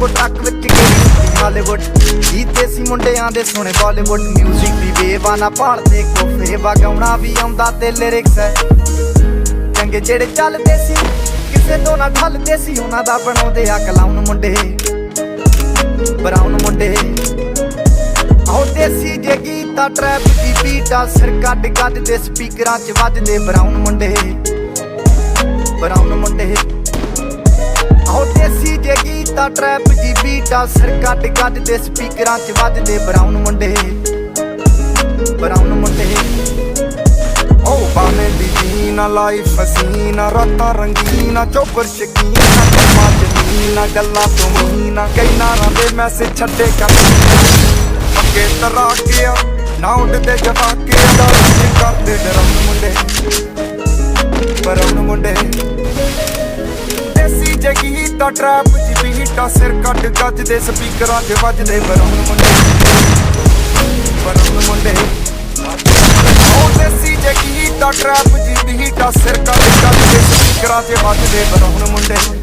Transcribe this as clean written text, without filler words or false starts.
ਵਾਂਗੂ ਟਰੱਕ ਵਿੱਚ ਗਈ ਹਾਲੀਵੁੱਡ ਗੀਤ ਦੇਸੀ ਮੁੰਡਿਆਂ ਦੇ ਸੋਹਣੇ ਬਾਲੀਵੁੱਡ ਮਿਊਜ਼ਿਕ ਦੀ ਵੇਵਾ ਨਾ ਭਾਲਦੇ ਕੋਫੇ ਵਗਾਉਣਾ ਵੀ ਆਉਂਦਾ ਤੇ ਲਿਰਿਕਸ ਹੈ ਚੰਗੇ ਜਿਹੜੇ ਚੱਲਦੇ ਸੀ ਕਿਸੇ ਤੋਂ ਨਾ ਠੱਲਦੇ ਸੀ ਉਹਨਾਂ ਦਾ ਬਣਾਉਂਦੇ ਆ ਕਲਾਉਣ ਮੁੰਡੇ ਬਰਾਉਨ ਮੁੰਡੇ ਆਉ ਦੇਸੀ ਜੇ ਗੀਤਾ ਟਰੈਪ ਦੀ ਬੀਟਾ ਸਿਰ ਕੱਢ ਕੱਢ ਦੇ ਸਪੀਕਰਾਂ 'ਚ ਵੱਜਦੇ ਬਰਾਉਨ ਮੁੰਡੇ ਆਉ ਦੇਸੀ ਜੇ ਗੀਤਾ ਟਰੈਪ ਦੀ ਬੀਟਾ ਸਿਰ ਕੱਢ ਕੱਢ ਦੇ ਸਪੀਕਰਾਂ 'ਚ ਵੱਜਦੇ ਬਰਾਉਨ ਮੁੰਡੇ ਓ ਬਾਵੇਂ ਦੀ ਜੀਨਾ ਲਾਈਫ ਹਸੀਨਾ ਰਾਤਾਂ ਰੰਗੀਨਾ ਚੋਬਰ ਸ਼ਕੀਨਾ ਕੰਮਾਂ ਜਮੀਨਾ ਗੱਲਾਂ ਤੋਂ ਮਹੀਨਾ ਕਈ ਨਾਰਾਂ ਦੇ ਮੈਸੇਜ ਛੱਡੇ ਅੱਗੇ ਤਰਾ ਗਿਆ ਨਾ ਉੱਡਦੇ ਜਵਾਕੇ ਦਾ ਕਰਦੇ ਡਰਾਉਣ ਮੁੰਡੇ ਦੇਸੀ ਜੇ ਗੀਤਾ ਟਰੈਪ ਜੀ ਬੀਟਾ ਸਿਰ ਕੱਢ ਗੱਜ ਦੇ ਸਪੀਕਰਾਂ 'ਚ ਵੱਜਦੇ ਬਰਾਉਨ ਮੁੰਡੇ ਓ ਦੇਸੀ ਜੇ ਗੀਤਾ ਟਰੈਪ ਜੀ ਬੀਟਾ ਸਿਰ ਕੱਢ ਗੱਜ ਦੇ ਸਪੀਕਰਾਂ 'ਚ ਵੱਜਦੇ ਬਰਾਉਨ ਮੁੰਡੇ